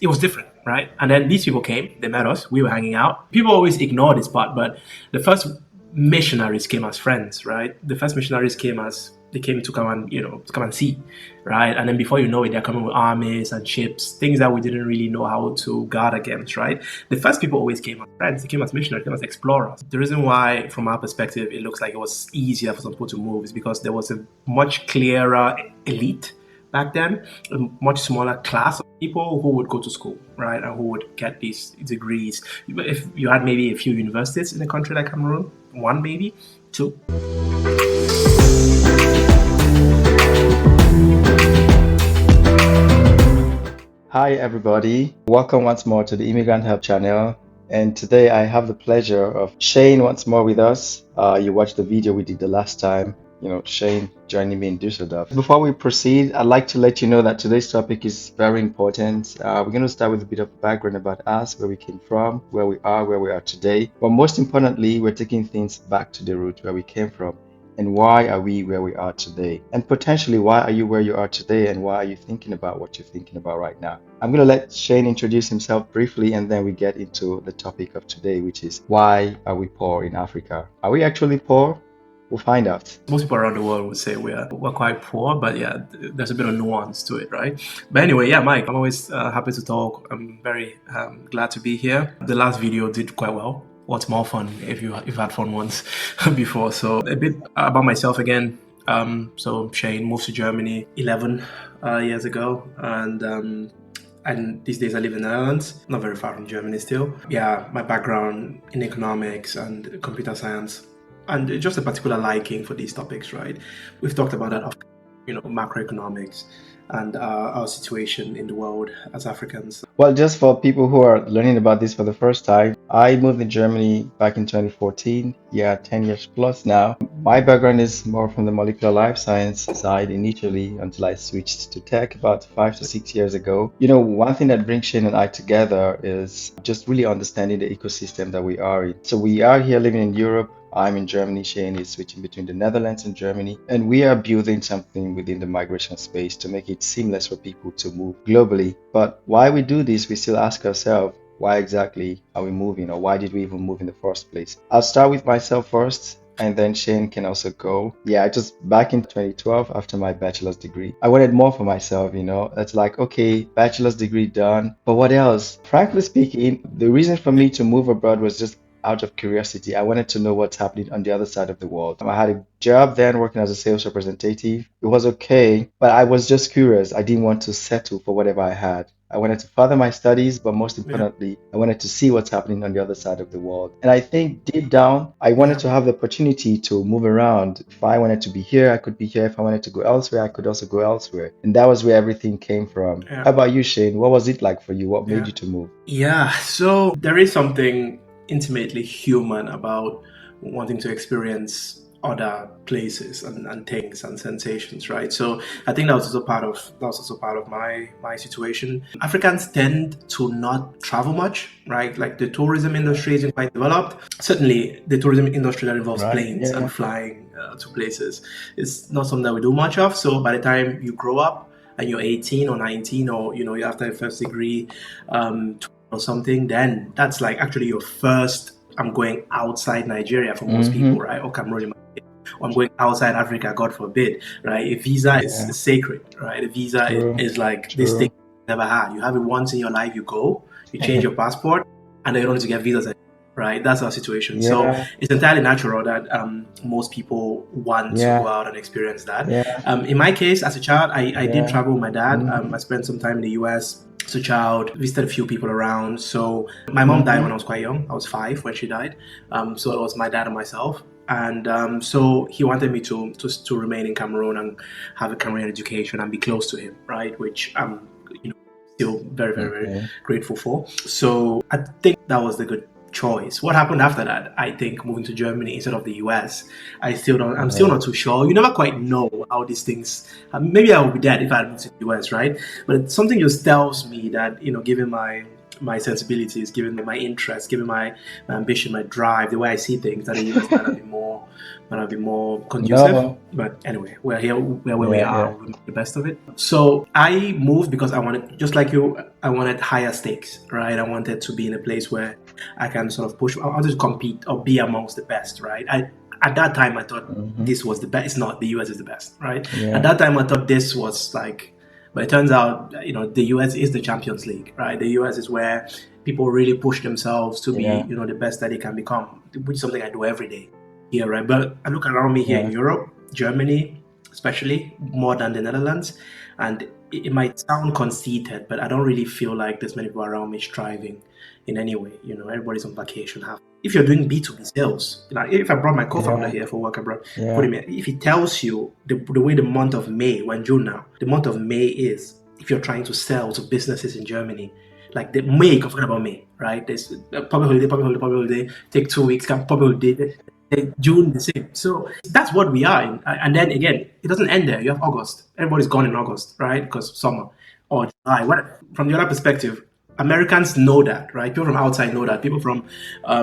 it was different, right? And then these people came, they met us, we were hanging out. People always ignore this part, but the first missionaries came as friends, right? The first missionaries came as they came to come and to come and see, right? And then before you know it, they're coming with armies and ships, things that we didn't really know how to guard against, right? The first people always came as friends. They came as missionaries, they came as explorers. The reason why, from our perspective, it looks like it was easier for some people to move is because there was a much clearer elite back then, a much smaller class of people who would go to school, right, and who would get these degrees. If you had maybe a few universities in a country like Cameroon, one maybe, two. Hi everybody, welcome once more to the Immigrant Help channel, and today I have the pleasure of Shane once more with us. You watched the video we did the last time, Shane joining me in Düsseldorf. Before we proceed, I'd like to let you know that today's topic is very important. We're going to start with a bit of background about us, where we came from, where we are today, but most importantly, we're taking things back to the root where we came from. And why are we where we are today? And potentially, why are you where you are today? And why are you thinking about what you're thinking about right now? I'm going to let Shane introduce himself briefly, and then we get into the topic of today, which is why are we poor in Africa? Are we actually poor? We'll find out. Most people around the world would say we're quite poor, but yeah, there's a bit of nuance to it, right? But anyway, yeah, Mike, I'm always happy to talk. I'm very glad to be here. The last video did quite well. What's more fun if you've had fun once before? So a bit about myself again. So Shane moved to Germany 11 years ago, and these days I live in the Netherlands, not very far from Germany still. Yeah, my background in economics and computer science, and just a particular liking for these topics, right? We've talked about that, macroeconomics and our situation in the world as Africans. Well, just for people who are learning about this for the first time, I moved to Germany back in 2014. Yeah, 10 years plus now. My background is more from the molecular life science side initially until I switched to tech about 5 to 6 years ago. One thing that brings Shane and I together is just really understanding the ecosystem that we are in. So we are here living in Europe. I'm in Germany, Shane is switching between the Netherlands and Germany, and we are building something within the migration space to make it seamless for people to move globally. But why we do this, we still ask ourselves, why exactly are we moving, or why did we even move in the first place? I'll start with myself first, and then Shane can also go. Yeah, just back in 2012, after my bachelor's degree, I wanted more for myself, It's like, okay, bachelor's degree done, but what else? Frankly speaking, the reason for me to move abroad was just out of curiosity. I wanted to know what's happening on the other side of the world. I had a job then working as a sales representative. It was okay, but I was just curious. I didn't want to settle for whatever I had. I wanted to further my studies, but most importantly, I wanted to see what's happening on the other side of the world. And I think deep down, I wanted to have the opportunity to move around. If I wanted to be here, I could be here. If I wanted to go elsewhere, I could also go elsewhere. And that was where everything came from. How about you, Shane? What was it like for you? What made you to move? Yeah, so there is something intimately human about wanting to experience other places and things and sensations, right? So I think that was also part of my situation. Africans tend to not travel much, right? Like the tourism industry isn't quite developed. Certainly the tourism industry that involves planes and flying to places is not something that we do much of. So by the time you grow up and you're 18 or 19, or you're after a first degree or something, then that's like actually your first, I'm going outside Nigeria for most people, right? Or Cameroon, or I'm going outside Africa, God forbid, right? A visa is sacred, right? A visa is like this thing you never had. You have it once in your life, you go, you change your passport, and then you don't need to get visas, right? That's our situation. So it's entirely natural that most people want to go out and experience that. In my case, as a child, I did travel with my dad. I spent some time in the US as a child, visited a few people around. So my mom died when I was quite young. I was 5 when she died. So it was my dad and myself. And so he wanted me to remain in Cameroon and have a Cameroon education and be close to him, right? Which I'm still very, very, very grateful for. So I think that was the good choice. What happened after that? I think moving to Germany instead of the US. I'm still not too sure. You never quite know how these things. Maybe I would be dead if I had moved to the US, right? But something just tells me that given my my sensibilities, given my interest, given my ambition, my drive, the way I see things, that the US might have been more conducive. No. But anyway, we're here, we're where we Yeah, are. yeah, We make the best of it. So I moved because I wanted, just like you, I wanted higher stakes, right? I wanted to be in a place where I can sort of push. I wanted to compete or be amongst the best, right? At that time I thought this was the best. It's not. The US is the best, right? At yeah, that time I thought this was like, but it turns out, the US is the Champions League, right? The US is where people really push themselves to be, yeah, the best that they can become, which is something I do every day here, right? But I look around me here in yeah, Europe, Germany, especially more than the Netherlands, and it might sound conceited, but I don't really feel like there's many people around me striving in any way. Everybody's on vacation. If you're doing B2B sales, if I brought my co-founder yeah, here for Work Abroad, put yeah, him here, if he tells you the way the month of May, we're in June now, the month of May is, if you're trying to sell to businesses in Germany, like the May, forget about May, right? There's public holiday, take 2 weeks, public holiday, June the same. So that's what we are in. And then again, it doesn't end there. You have August. Everybody's gone in August, right? Because summer or July. From the other perspective, Americans know that, right? People from outside know that. People from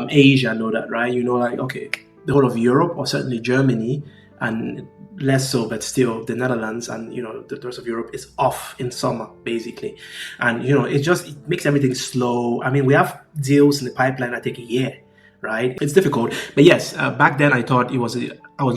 Asia know that, right? Like, okay, the whole of Europe, or certainly Germany, and less so, but still the Netherlands and the rest of Europe is off in summer, basically. And it makes everything slow. I mean, we have deals in the pipeline that take a year, right? It's difficult. But yes, back then I thought I was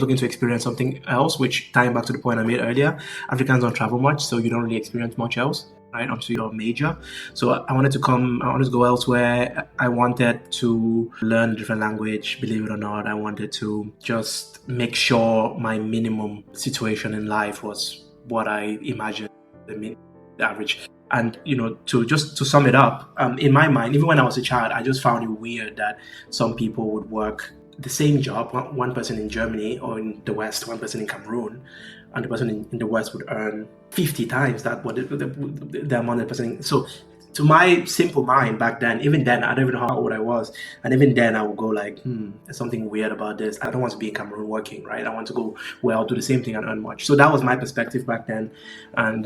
looking to experience something else, which, tying back to the point I made earlier, Africans don't travel much, so you don't really experience much else, right? Until you're major. So I wanted to go elsewhere. I wanted to learn a different language, believe it or not. I wanted to just make sure my minimum situation in life was what I imagined the average. And to sum it up, in my mind, even when I was a child, I just found it weird that some people would work the same job, one person in Germany or in the West, one person in Cameroon, and the person in the West would earn 50 times that what the amount of the person. So to my simple mind back then, even then, I don't even know how old I was, and even then I would go like, there's something weird about this. I don't want to be in Cameroon working, right? I want to go where I'll do the same thing and earn much. So that was my perspective back then, and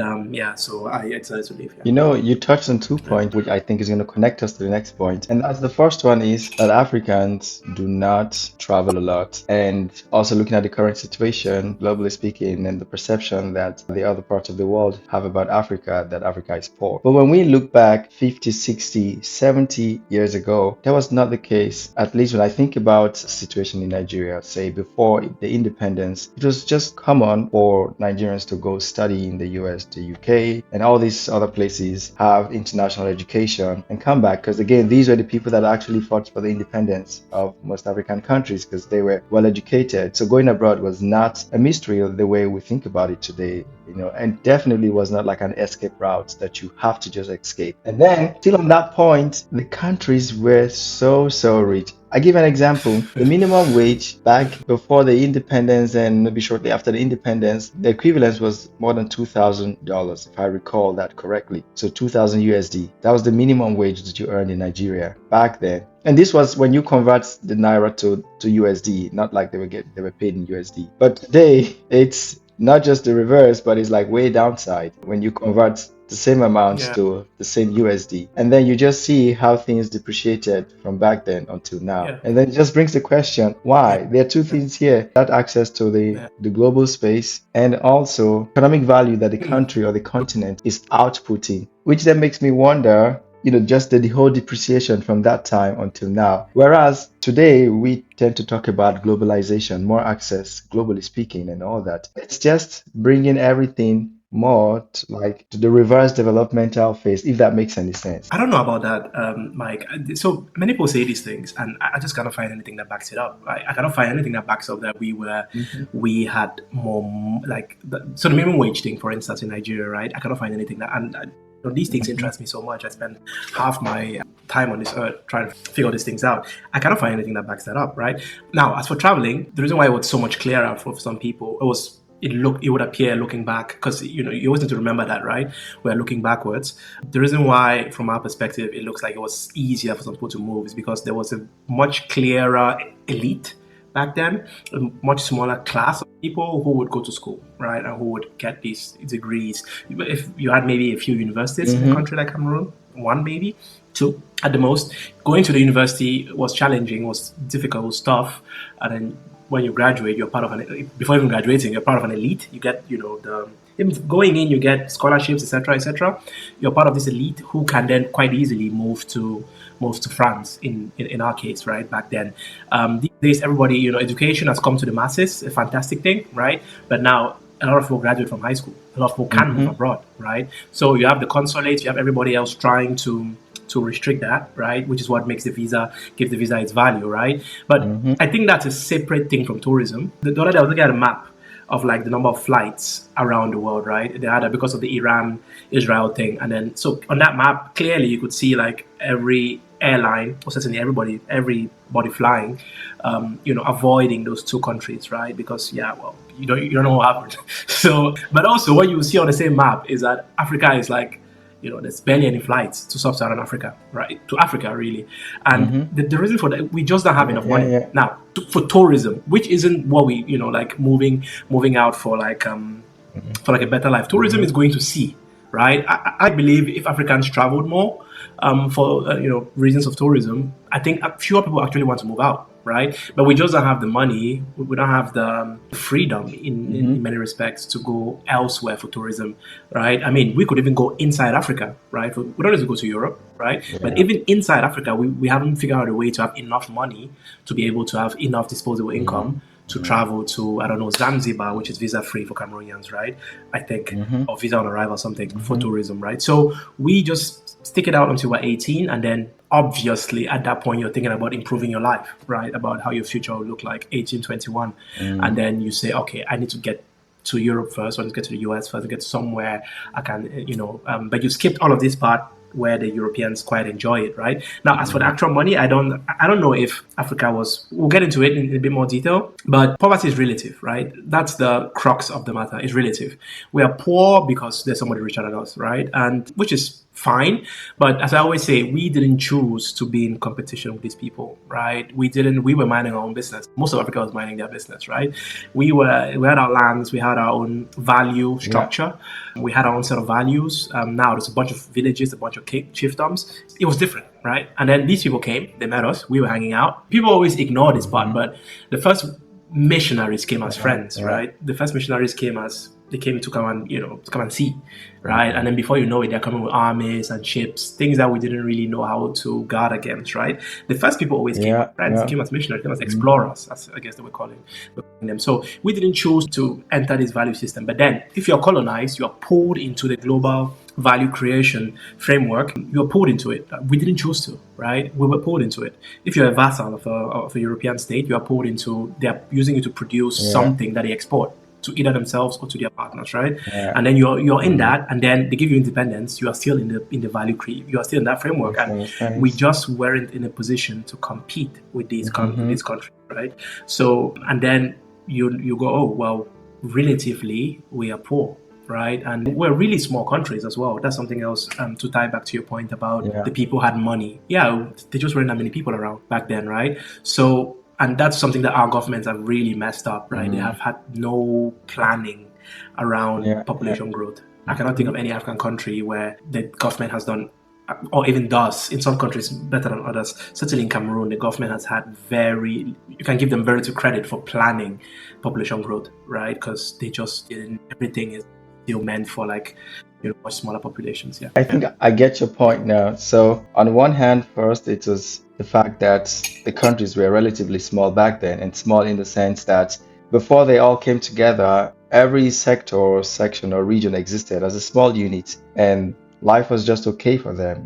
so I decided to leave. You touched on 2 points, which I think is going to connect us to the next point. And that's the first one is that Africans do not travel a lot. And also looking at the current situation, globally speaking, and the perception that the other parts of the world have about Africa, that Africa is poor. But when we look back 50, 60, 70 years ago, that was not the case. At least when I think about the situation in Nigeria, say before the independence, it was just common for Nigerians to go study in the US, the UK, and all these other places, have international education and come back. Because again, these were the people that actually fought for the independence of most African countries because they were well educated. So going abroad was not a mystery of the way we think about it today, and definitely was not like an escape route that you have to just escape. And then, still on that point, the countries were so rich. I give an example. The minimum wage back before the independence and maybe shortly after the independence, the equivalence was more than $2,000, if I recall that correctly. So 2,000 USD. That was the minimum wage that you earned in Nigeria back then. And this was when you convert the naira to USD, not like they were paid in USD. But today, it's not just the reverse, but it's like way downside when you convert the same amounts to the same USD. And then you just see how things depreciated from back then until now. And then it just brings the question, why? There are two things here: that access to the global space and also economic value that the country or the continent is outputting, which then makes me wonder, just the whole depreciation from that time until now. Whereas today we tend to talk about globalization, more access, globally speaking, and all that. It's just bringing everything more to the reverse developmental phase, if that makes any sense. I don't know about that, Mike. So many people say these things, and I just cannot find anything that backs it up. I cannot find anything that backs up that we had more so the minimum wage thing, for instance, in Nigeria, right? I cannot find anything that, and these things interest me so much. I spend half my time on this earth trying to figure these things out. I cannot find anything that backs that up, right? Now, as for traveling, the reason why it was so much clearer for some people, it would appear looking back, because you always need to remember that, right? We're looking backwards. The reason why, from our perspective, it looks like it was easier for some people to move is because there was a much clearer elite back then, a much smaller class of people who would go to school, right, and who would get these degrees. If you had maybe a few universities in a country like Cameroon one, maybe two at the most. Going to the university was challenging, was difficult, was tough, and then when you graduate, you're part of an before even graduating, you're part of an elite. You get, the even going in, you get scholarships, etc., etc. You're part of this elite who can then quite easily move to France in our case, right? Back then, these days, everybody, education has come to the masses, a fantastic thing, right? But now a lot of people graduate from high school. A lot of people can move Mm-hmm. abroad, right? So you have the consulates, you have everybody else trying to restrict that, right? Which is what makes give the visa its value, right? But Mm-hmm. I think that's a separate thing from tourism. The other day I was looking at a map of like the number of flights around the world, right? They had that because of the Iran Israel thing, and then so on that map clearly you could see like every airline, or certainly everybody flying, avoiding those two countries, right? Because yeah, well, you don't know what happened. So, but also what you see on the same map is that Africa is like, there's barely any flights to sub-Saharan Africa, right? To Africa, really. And Mm-hmm. the reason for that, we just don't have Yeah, enough yeah, money. yeah. Now, for tourism, which isn't what we, like moving out for like a better life. Tourism Mm-hmm. is going to sea, right? I believe if Africans traveled more, for reasons of tourism, I think fewer people actually want to move out, right? But we just don't have the money. We don't have the freedom in Mm-hmm. many respects to go elsewhere for tourism, right? I mean, we could even go inside Africa, right? We don't need to go to Europe, right? But Yeah. even inside Africa, we haven't figured out a way to have enough money to be able to have enough disposable Yeah. income to Yeah. travel to, I don't know, Zanzibar, which is visa free for Cameroonians, right? I think, Mm-hmm. or visa on arrival, something for Mm-hmm. tourism, right? So we just stick it out until we're 18, and then obviously at that point you're thinking about improving your life, right? About how your future will look like 18, 21, Mm. and then you say, okay, I need to get to Europe first, or to get to the US first, to get somewhere I can, but you skipped all of this part where the Europeans quite enjoy it, right? Now, as for the Yeah. actual money, I don't know if Africa was. We'll get into it in a bit more detail, but poverty is relative, right? That's the crux of the matter. It's relative. We are poor because there's somebody richer than us, right? And which is fine, but as I always say, we didn't choose to be in competition with these people, right? We didn't. We were minding our own business. Most of Africa was minding their business, right? We had our lands, we had our own value Yeah. structure, we had our own set of values. Now there's a bunch of villages, a bunch of chiefdoms. It was different, right? And then these people came, they met us, we were hanging out. People always ignore this part, Mm-hmm. but the first missionaries came as Yeah. friends, Yeah. right? The first missionaries came as they came to come and see, right? And then before you know it, they're coming with armies and ships, things that we didn't really know how to guard against, right? The first people always came as Yeah. friends, they Yeah. came as missionaries, came as Mm-hmm. explorers, as I guess they were calling them. So we didn't choose to enter this value system. But then if you're colonized, you're pulled into the global value creation framework, you're pulled into it. We didn't choose to, right? We were pulled into it. If you're a vassal of a European state, you are pulled into, they're using you to produce Yeah. something that they export to either themselves or to their partners, right? Yeah. And then you're in Mm. that, and then they give you independence. You are still in the value creation. You are still in that framework, Makes and sense. we Thanks. just weren't in a position to compete with Mm-hmm. these countries, right? So, and then you go, oh well, relatively we are poor, right? And we're really small countries as well. That's something else, to tie back to your point about Yeah. the people had money. Yeah, there just weren't that many people around back then, right? So, and that's something that our governments have really messed up, right? They Mm. have had no planning around Yeah. Yeah. population growth. I cannot think Mm-hmm. of any African country where the government has done, or even does, in some countries better than others. Certainly in Cameroon, the government has had you can give them very little credit for planning population growth, right? Because they just didn't, everything is still meant for like, much smaller populations. Yeah. I think I get your point now. So, on one hand, first, it was the fact that the countries were relatively small back then, and small in the sense that before they all came together, every sector or section or region existed as a small unit, and life was just okay for them,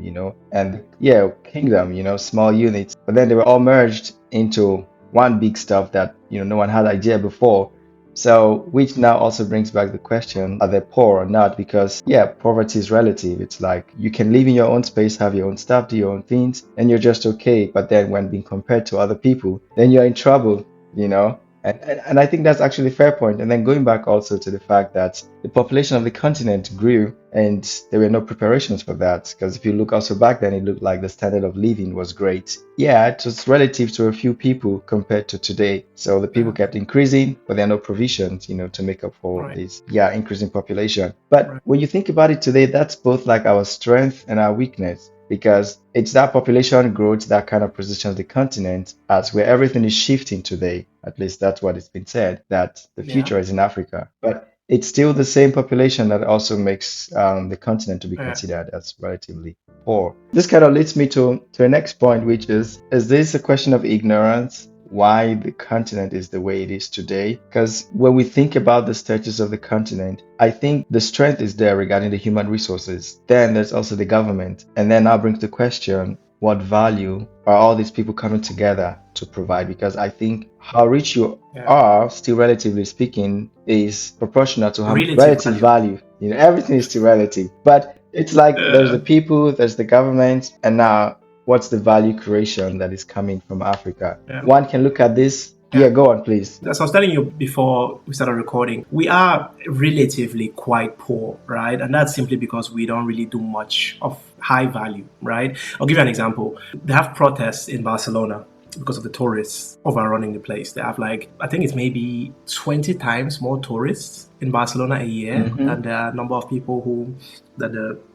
And yeah, kingdom, small units. But then they were all merged into one big stuff that, no one had idea before. So, which now also brings back the question, are they poor or not? Because, yeah, poverty is relative. It's like you can live in your own space, have your own stuff, do your own things, and you're just okay. But then when being compared to other people, then you're in trouble, you know? And I think that's actually a fair point. And then going back also to the fact that the population of the continent grew And there were no preparations for that. Because if you look also back then, it looked like the standard of living was great. Yeah, it was relative to a few people compared to today. So the people Yeah. kept increasing, but there are no provisions, to make up for Right. this, yeah, increasing population. But Right. when you think about it today, that's both like our strength and our weakness because it's that population growth that kind of positions the continent as where everything is shifting today. At least that's what it's been said, that the Yeah. future is in Africa. But it's still the same population that also makes the continent to be Yeah. considered as relatively poor. This kind of leads me to the next point, which is this a question of ignorance? Why the continent is the way it is today? Because when we think about the status of the continent, I think the strength is there regarding the human resources. Then there's also the government. And then that brings the question, what value are all these people coming together to provide? Because I think how rich you Yeah. are, still relatively speaking, is proportional to how much Relative relative value. value. Everything is still relative. But it's like there's the Uh, people, there's the government, and now what's the value creation that is coming from Africa? yeah. One can look at this. Yeah, Yeah. go on, please. As I was telling you before we started recording, we are relatively quite poor, right? And that's simply because we don't really do much of high value, right? I'll give you an example. They have protests in Barcelona because of the tourists overrunning the place. They have I think it's maybe 20 times more tourists in Barcelona a year Mm-hmm. than the number of people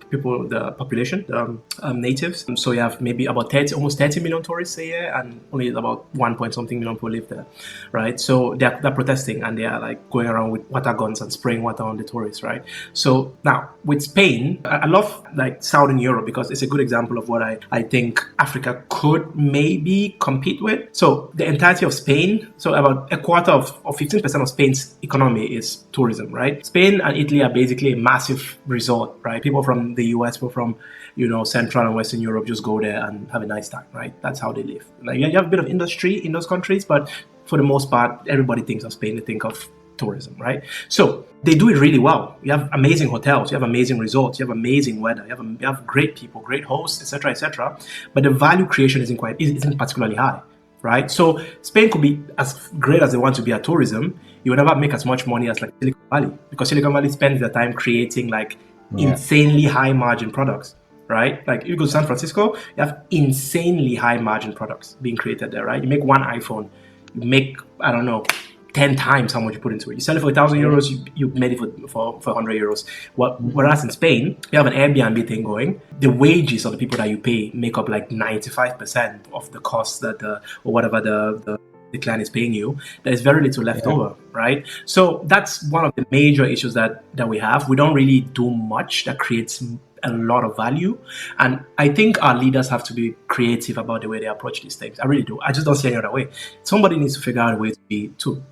the population, natives. So you have maybe about 30, almost 30 million tourists a year, and only about 1 point something million people live there, right? So they're protesting and they are going around with water guns and spraying water on the tourists, right? So now with Spain, I love Southern Europe because it's a good example of what I think Africa could maybe compete with. So the entirety of Spain, so about a quarter of or 15% of Spain's economy is tourism, right? Spain and Italy are basically a massive resort, right? People from the US, people from Central and Western Europe just go there and have a nice time, right? That's how they live. You have a bit of industry in those countries, but for the most part, everybody thinks of Spain, they think of tourism, right? So they do it really well. You have amazing hotels, you have amazing resorts, you have amazing weather, you have great people, great hosts, etc., etc. But the value creation isn't particularly high, right? So Spain could be as great as they want to be at tourism. You will never make as much money as Silicon Valley because Silicon Valley spends their time creating Yeah. insanely high margin products, right? Like you go to San Francisco, you have insanely high margin products being created there, right? You make one iPhone, you make, I don't know, 10 times how much you put into it. You sell it for 1,000 Yeah. euros, you made it for 100 euros. Whereas in Spain, you have an Airbnb thing going. The wages of the people that you pay make up 95% of the cost or whatever the client is paying you. There is very little left Yeah. over, right? So that's one of the major issues that we have. We don't really do much that creates a lot of value. And I think our leaders have to be creative about the way they approach these things. I really do. I just don't see any other way. Somebody needs to figure out a way to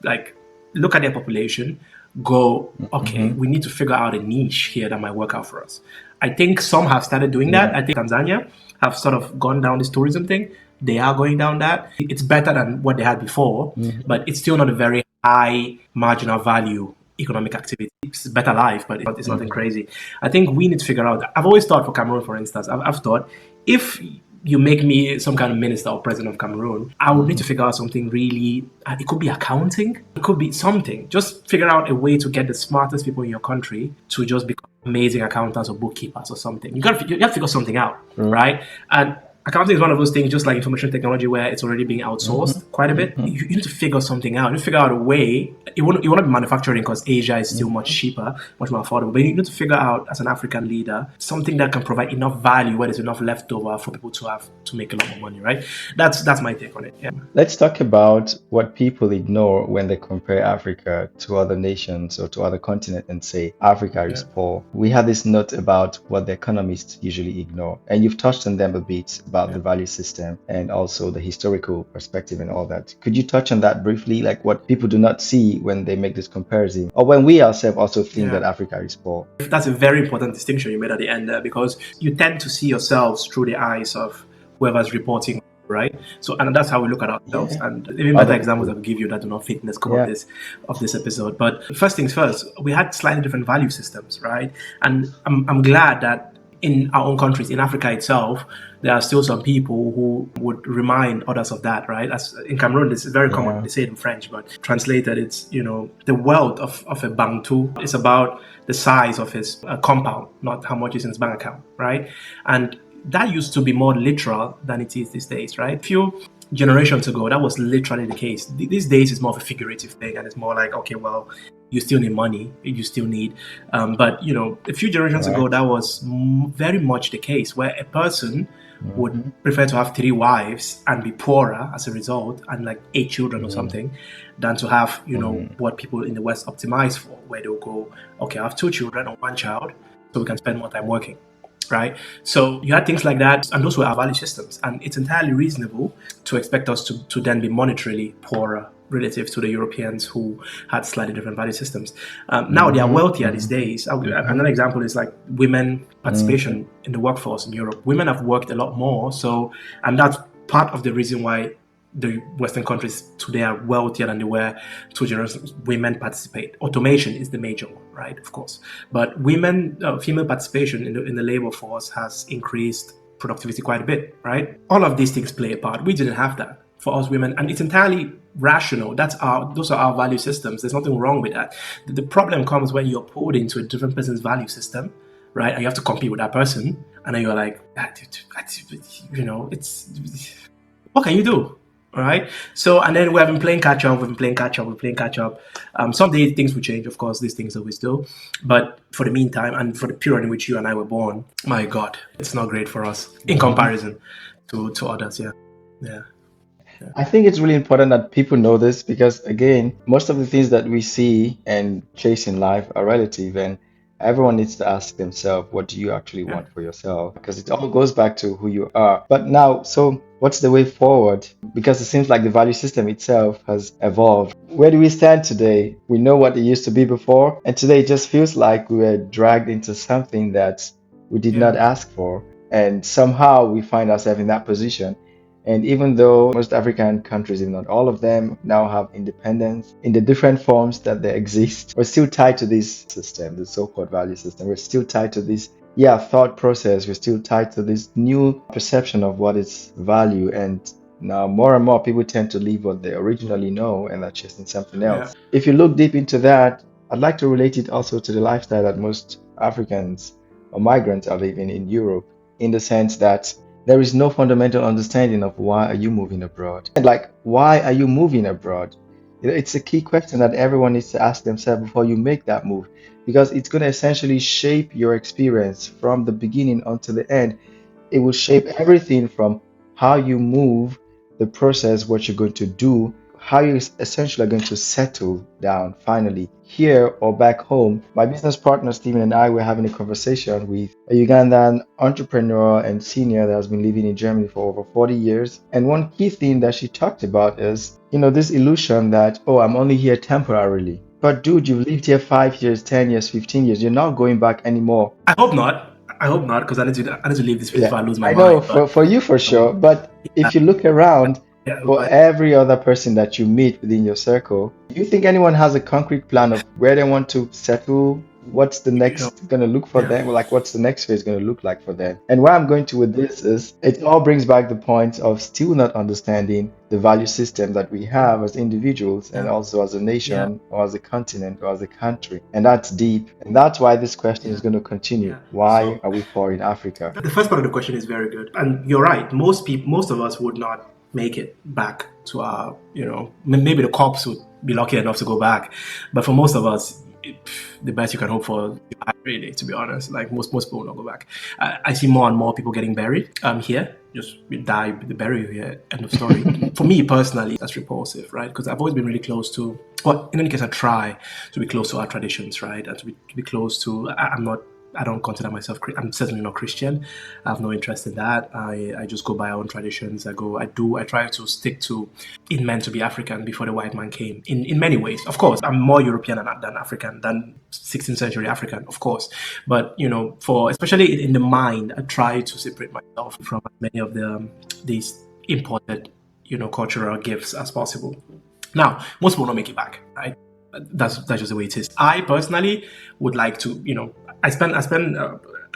look at their population, go, okay, Mm-hmm. we need to figure out a niche here that might work out for us. I think some have started doing that. Yeah. I think Tanzania have sort of gone down this tourism thing. They are going down that. It's better than what they had before, Mm-hmm. but it's still not a very high marginal value economic activity. It's better life, but it's nothing Mm-hmm. crazy. I think we need to figure out. I've always thought for Cameroon, for instance, I've thought if you make me some kind of minister or president of Cameroon, I would need Mm-hmm. to figure out something really. It could be accounting, it could be something. Just figure out a way to get the smartest people in your country to just become amazing accountants or bookkeepers or something. You have to figure something out, True. right? And accounting is one of those things, just like information technology, where it's already being Mm-hmm. outsourced quite a bit. Mm-hmm. You need to figure something out. You need to figure out a way. You want to be manufacturing because Asia is still much Mm-hmm. cheaper, much more affordable. But you need to figure out, as an African leader, something that can provide enough value where there's enough left over for people to make a lot more money, right? That's my take on it. Yeah. Let's talk about what people ignore when they compare Africa to other nations or to other continents and say Africa is Yeah. poor. We have this note about what the economists usually ignore, and you've touched on them a bit about Yeah. the value system and also the historical perspective and all that. Could you touch on that briefly, like what people do not see when they make this comparison, or when we ourselves also think that Yeah. Africa is poor? That's a very important distinction you made at the end there, because you tend to see yourselves through the eyes of whoever's reporting, right? So, and that's how we look at ourselves. Yeah, And even better other examples I people. will give you that do not fit in the scope Yeah. of this episode. But first things first, we had slightly different value systems, right? And I'm glad that in our own countries, in Africa itself, there are still some people who would remind others of that, right? As in Cameroon, this is very common. Yeah. They say it in French, but translated, it's, the wealth of a Bantu is about the size of his compound, not how much is in his bank account, right? And that used to be more literal than it is these days, right? A few generations ago, that was literally the case. These days, it's more of a figurative thing, and it's more like, okay, well, you still need money, you still need, but a few generations ago, Right. that was very much the case, where a person would Hmm. prefer to have 3 wives and be poorer as a result, and like 8 children or something, than to have what people in the West optimize for, where they'll go, okay, I have 2 children or 1 child, so we can spend more time working. Right. So you had things like that, and those were our value systems. And it's entirely reasonable to expect us to then be monetarily poorer relative to the Europeans who had slightly different value systems. Now they are Hmm. wealthier these days. Another example is like women Hmm. participation in the workforce in Europe. Women have worked a lot more. So, and that's part of the reason why the Western countries today are wealthier than they were 2 generations. Women participate. Automation is the major one, right? Of course, but female participation in the labor force has increased productivity quite a bit, right? All of these things play a part. We didn't have that for us women, and it's entirely rational. Those are our value systems. There's nothing wrong with that. The problem comes when you're pulled into a different person's value system, right? And you have to compete with that person, and then you're like, it's what can you do? All right. So, and then we have been playing catch up. We've been playing catch up. We're playing catch up. Someday things will change. Of course, these things always do. But for the meantime, and for the period in which you and I were born, my God, it's not great for us in Hmm. comparison to others. Yeah. Yeah. I think it's really important that people know this because, again, most of the things that we see and chase in life are relative, and everyone needs to ask themselves, what do you actually Yeah. want for yourself? Because it all goes back to who you are. But now, so what's the way forward? Because it seems like the value system itself has evolved. Where do we stand today? We know what it used to be before, and today it just feels like we were dragged into something that we did Yeah. not ask for, and somehow we find ourselves in that position. And even though most African countries, if not all of them, now have independence in the different forms that they exist, we're still tied to this system, the so-called value system. We're still tied to this, thought process. We're still tied to this new perception of what is value. And now more and more people tend to leave what they originally know and are chasing something Yeah. else. If you look deep into that, I'd like to relate it also to the lifestyle that most Africans or migrants are living in Europe, in the sense that there is no fundamental understanding of why are you moving abroad. And like, why are you moving abroad? It's a key question that everyone needs to ask themselves before you make that move, because it's going to essentially shape your experience from the beginning until the end. It will shape everything from how you move, the process, what you're going to do, how you essentially are going to settle down finally here or back home. My business partner Stephen and I were having a conversation with a Ugandan entrepreneur and senior that has been living in Germany for over 40 years. And one key thing that she talked about is, this illusion that, oh, I'm only here temporarily. But dude, you've lived here 5 years, 10 years, 15 years. You're not going back anymore. I hope not. I hope not, because I need to leave this place Yeah, before I lose my I know mind. for, But for you for sure, um, but yeah, if you look around, yeah, for but every other person that you meet within your circle, do you think anyone has a concrete plan of where they want to settle? What's the you know, next going to look for yeah, them? Like, what's the next phase going to look like for them? And where I'm going to with this is it all brings back the point of still not understanding the value system that we have as individuals and yeah, also as a yeah. nation or as a continent or as a country. And that's deep. And that's why this question is Yeah, going to continue. yeah. Why So are we poor in Africa? the first part of the question is very good, and you're right. Most of us would not make it back to our, maybe the cops would be lucky enough to go back, but for most of us, the best you can hope for is to die, really, to be honest. Like most people will not go back. I see more and more people getting buried here. Just you die, they bury you here. End of story. For me personally, that's repulsive, right? Because I've always been really close to. Well, in any case, I try to be close to our traditions, right, and to be close to. I'm not. I don't consider myself. I'm certainly not Christian. I have no interest in that. I just go by our own traditions. I try to stick to it meant to be African before the white man came. In many ways, of course, I'm more European than African than 16th century African, of course. But for especially in the mind, I try to separate myself from as many of these imported cultural gifts as possible. Now, most will not make it back, right? That's just the way it is. I personally would like to, I spend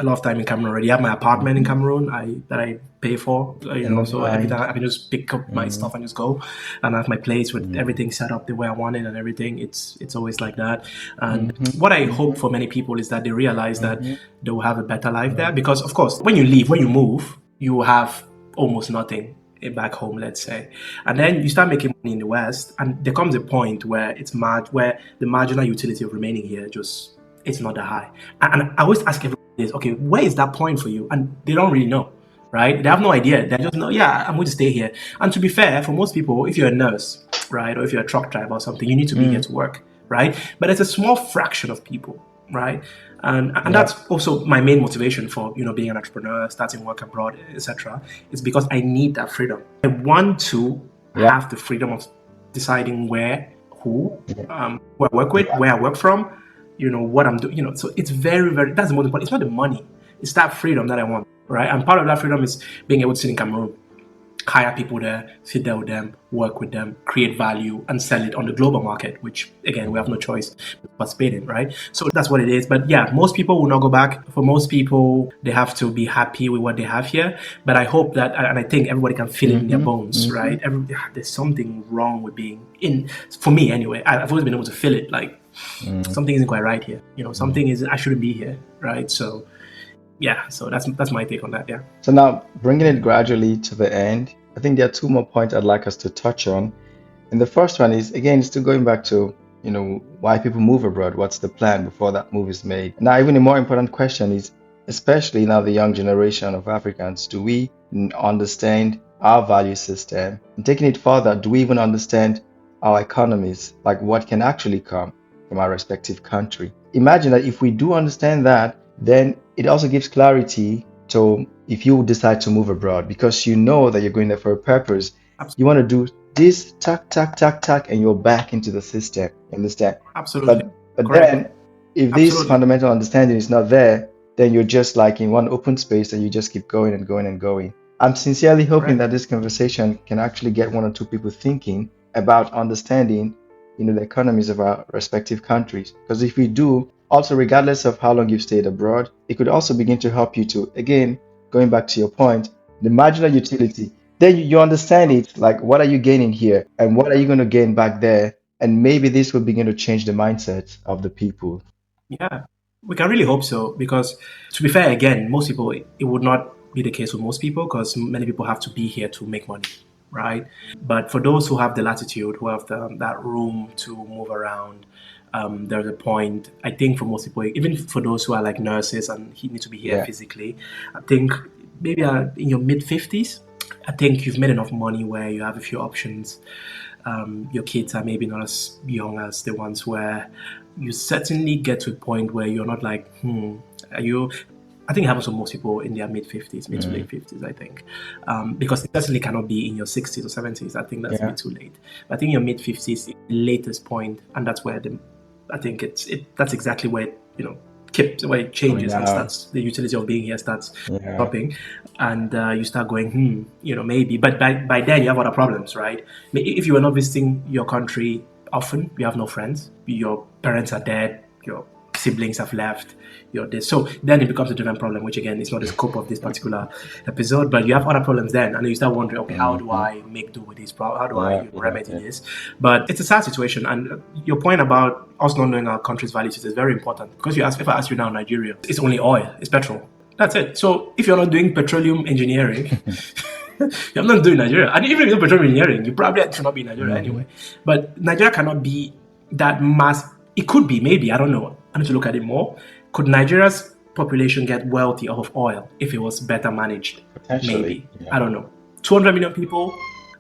a lot of time in Cameroon already. I have my apartment in Hmm. Cameroon that I pay for, End of so every mind. time I can just pick up my Mm-hmm. stuff and just go, and I have my place with Mm-hmm. everything set up the way I want it and everything. It's always like that. And Mm-hmm. what I hope Mm-hmm. for many people is that they realize that Mm-hmm. they will have a better life there, because of course, when you leave, when you move, you have almost nothing back home, let's say, and then you start making money in the West, and there comes a point where where the marginal utility of remaining here just it's not that high. And I always ask everybody this, okay, where is that point for you? And they don't really know, right? They have no idea. They just know, yeah, I'm going to stay here. And to be fair, for most people, if you're a nurse, right, or if you're a truck driver or something, you need to be here Mm. to work, right? But it's a small fraction of people, right? And Yeah. that's also my main motivation for being an entrepreneur, starting work abroad, etc. It's because I need that freedom. I want to Yeah. have the freedom of deciding where, Yeah. who I work with, Yeah. where I work from, what I'm doing. So it's very, very, that's the most important. It's not the money, it's that freedom that I want, right? And part of that freedom is being able to sit in Cameroon, hire people there, sit there with them, work with them, create value, and sell it on the global market, which again we have no choice but participate in, right? So that's what it is. But yeah, most people will not go back. For most people, they have to be happy with what they have here. But I hope that, and I think everybody can feel it in their Mm-hmm. bones, Mm-hmm. right? There's something wrong with being in. For me, anyway, I've always been able to feel it. Like something isn't quite right here. Mm-hmm. Something is I shouldn't be here, right? So yeah, so that's my take on that. Yeah. So now bringing it gradually to the end, I think there are two more points I'd like us to touch on. And the first one is again still going back to, why people move abroad. What's the plan before that move is made? Now, even a more important question is, especially now the young generation of Africans, do we understand our value system? And taking it further, do we even understand our economies, like what can actually come from our respective country? Imagine that if we do understand that, then it also gives clarity to if you decide to move abroad because you know that you're going there for a purpose. You want to do this, tack, tack, tack, tack, and you're back into the system. You understand? Absolutely. But Correct. then if this Absolutely. fundamental understanding is not there, then you're just like in one open space and you just keep going and going and going. I'm sincerely hoping Correct. that this conversation can actually get one or two people thinking about understanding, the economies of our respective countries. Because if we do, also regardless of how long you've stayed abroad, it could also begin to help you to, again, going back to your point, the marginal utility. Then you understand it, like what are you gaining here and what are you going to gain back there? And maybe this will begin to change the mindset of the people. Yeah, we can really hope so, because to be fair, again, most people, it would not be the case with most people because many people have to be here to make money, right? But for those who have the latitude, who have that room to move around, there's a point, I think, for most people, even for those who are like nurses and need to be here Yeah. physically, I think maybe in your mid 50s, I think you've made enough money where you have a few options. Your kids are maybe not as young as the ones where you certainly get to a point where you're not like, are you? I think it happens to most people in their mid 50s, mid to Mm. late 50s, I think. Because it certainly cannot be in your 60s or 70s. I think that's a Yeah. bit too late. But I think your mid 50s, the latest point, and that's where I think that's exactly where where it Going changes and down. starts, the utility of being here starts Yeah. dropping, and you start going, maybe. But by then you have other problems, right? If you are not visiting your country often, you have no friends, your parents are dead, your siblings have left, you're this. So then it becomes a different problem, which again is not the scope of this particular episode. But you have other problems then, and then you start wondering, okay, how do Hmm. I make do with this problem? How do I Yeah. Yeah. remedy Yeah. this? But it's a sad situation, and your point about us not knowing our country's values is very important, because if I ask you now, Nigeria, it's only oil, it's petrol. That's it. So if you're not doing petroleum engineering, you're not doing Nigeria. And even if you're petroleum engineering, you probably should not be in Nigeria Hmm. anyway. But Nigeria cannot be that mass. It could be, maybe, I don't know. I need to look at it more. Could Nigeria's population get wealthy off of oil if it was better managed? Potentially. Maybe. I Yeah. don't know. 200 million people?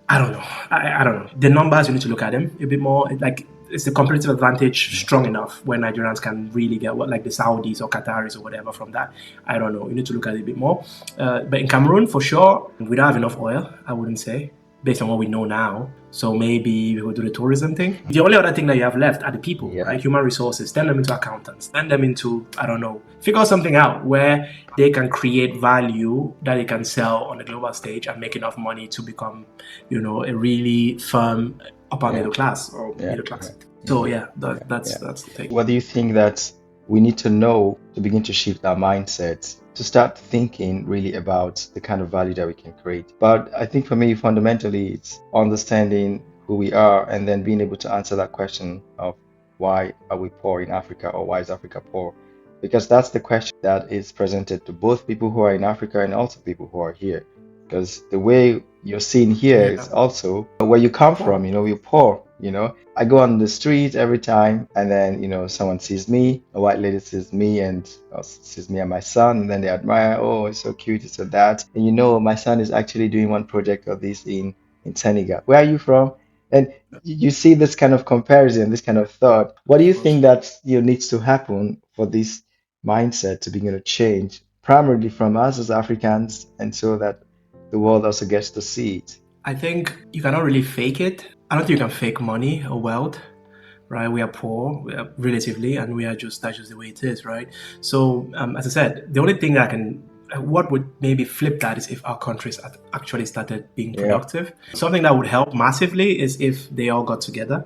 I don't know. I don't know. The numbers, you need to look at them a bit more. Like, is the competitive advantage strong enough where Nigerians can really get what, like the Saudis or Qataris or whatever from that? I don't know. You need to look at it a bit more. But in Cameroon, for sure, we don't have enough oil, I wouldn't say, based on what we know now. So maybe we will do the tourism thing. The only other thing that you have left are the people, Yeah. right? Human resources. Turn them into accountants. Turn them into, I don't know, figure something out where they can create value that they can sell on the global stage and make enough money to become, a really firm upper Yeah. middle class or Yeah. middle Yeah. class. So Yeah. yeah, Yeah. that's the thing. What do you think that we need to know to begin to shift our mindsets to start thinking really about the kind of value that we can create. But I think for me, fundamentally, it's understanding who we are and then being able to answer that question of why are we poor in Africa or why is Africa poor? Because that's the question that is presented to both people who are in Africa and also people who are here. Because the way you're seen here is Yeah, also where you come poor. from, you're poor, I go on the street every time, and then, someone sees me, a white lady sees me, and sees me and my son, and then they admire, oh, it's so cute, it's so that. And my son is actually doing one project of this in Senegal. Where are you from? And you see this kind of comparison, this kind of thought. What do Of you course. think that needs to happen for this mindset to begin to change, primarily from us as Africans, and so that the world also gets to see it? I think you cannot really fake it. I don't think you can fake money or wealth, right? We are poor, we are relatively, and that's just the way it is, right? So, as I said, the only thing that what would maybe flip that is if our countries actually started being Yeah. productive. Something that would help massively is if they all got together.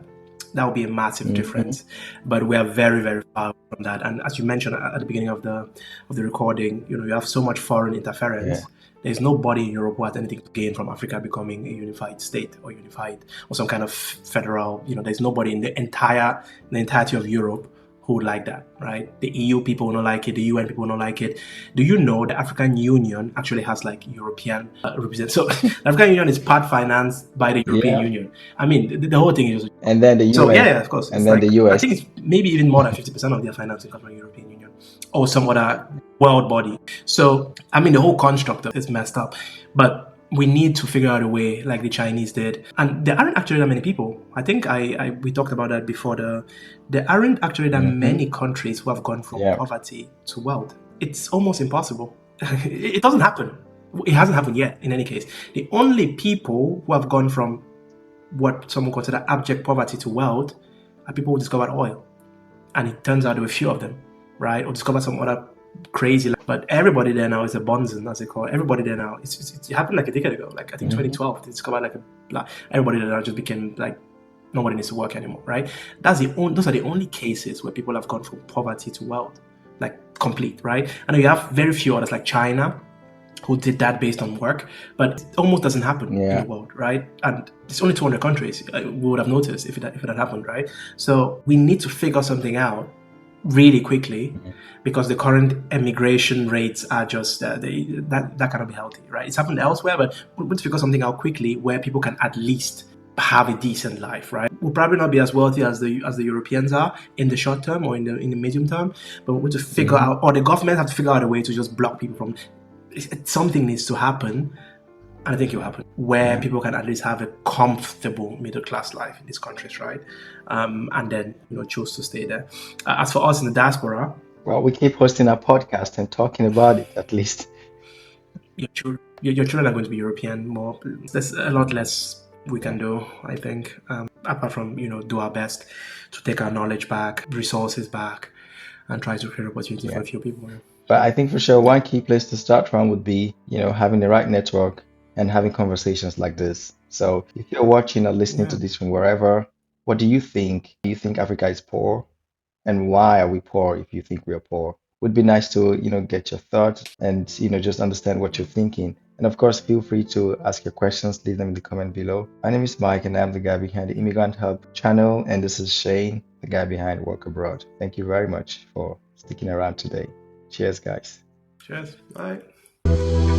That would be a massive Hmm. difference. But we are very, very far from that. And as you mentioned at the beginning of the recording, you have so much foreign Yeah. interference. There's nobody in Europe who has anything to gain from Africa becoming a unified state or unified or some kind of federal. There's nobody in the entirety of Europe who would like that, right? The EU people will not like it. The UN people will not like it. Do you know the African Union actually has like European represent? So the African Union is part financed by the European Yeah. Union. I mean, the whole thing is just And then the so US, yeah, of course. and It's then the like I US. think it's maybe even more than 50% of their financing comes from the European Union or some other world body. So I mean, the whole construct of it is messed up. But we need to figure out a way, like the Chinese did. And there aren't actually that many people. I think we talked about that before. There aren't actually that Hmm. many countries who have gone from Yeah. poverty to wealth. It's almost impossible. It doesn't happen. It hasn't happened yet. In any case, the only people who have gone from what someone consider abject poverty to wealth are people who discovered oil. And it turns out there were a few of them, right? Or discovered some other crazy. But everybody there now is a bonzen, as they call it. Everybody there now, it happened like a decade ago. Like I think Hmm. 2012, they discovered everybody there now just became like nobody needs to work anymore, right? Those are the only cases where people have gone from poverty to wealth, like complete, right? And you have very few others like China, who did that based on work, but it almost doesn't happen in the Yeah. world, right? And it's only 200 countries. We would have noticed if it had happened, right? So we need to figure something out really quickly Mhm. because the current immigration rates are just that cannot be healthy, right? It's happened elsewhere, but we need to figure something out quickly where people can at least have a decent life, right? We'll probably not be as wealthy as the Europeans are in the short term or in the medium term, but we need to figure Hmm. out, or the government have to figure out a way to just block people from something needs to happen, and I think it will happen, where Yeah. people can at least have a comfortable middle class life in these countries, right? And then choose to stay there. As for us in the diaspora, Well, we keep hosting a podcast and talking about it at least. your children are going to be European more. There's a lot less we Yeah. can do, I think, apart from do our best to take our knowledge back, resources back, and try to create opportunity for Yeah. a few people. But I think for sure Yeah. one key place to start from would be, having the right network and having conversations like this. So if you're watching or listening to Yeah. this from wherever, what do you think? Do you think Africa is poor? And why are we poor if you think we are poor? Would be nice to, get your thoughts and, just understand what you're thinking. And of course, feel free to ask your questions, leave them in the comment below. My name is Mike, and I'm the guy behind the Immigrant Hub channel. And this is Shane, the guy behind Work Abroad. Thank you very much for sticking around today. Cheers, guys. Cheers. Bye.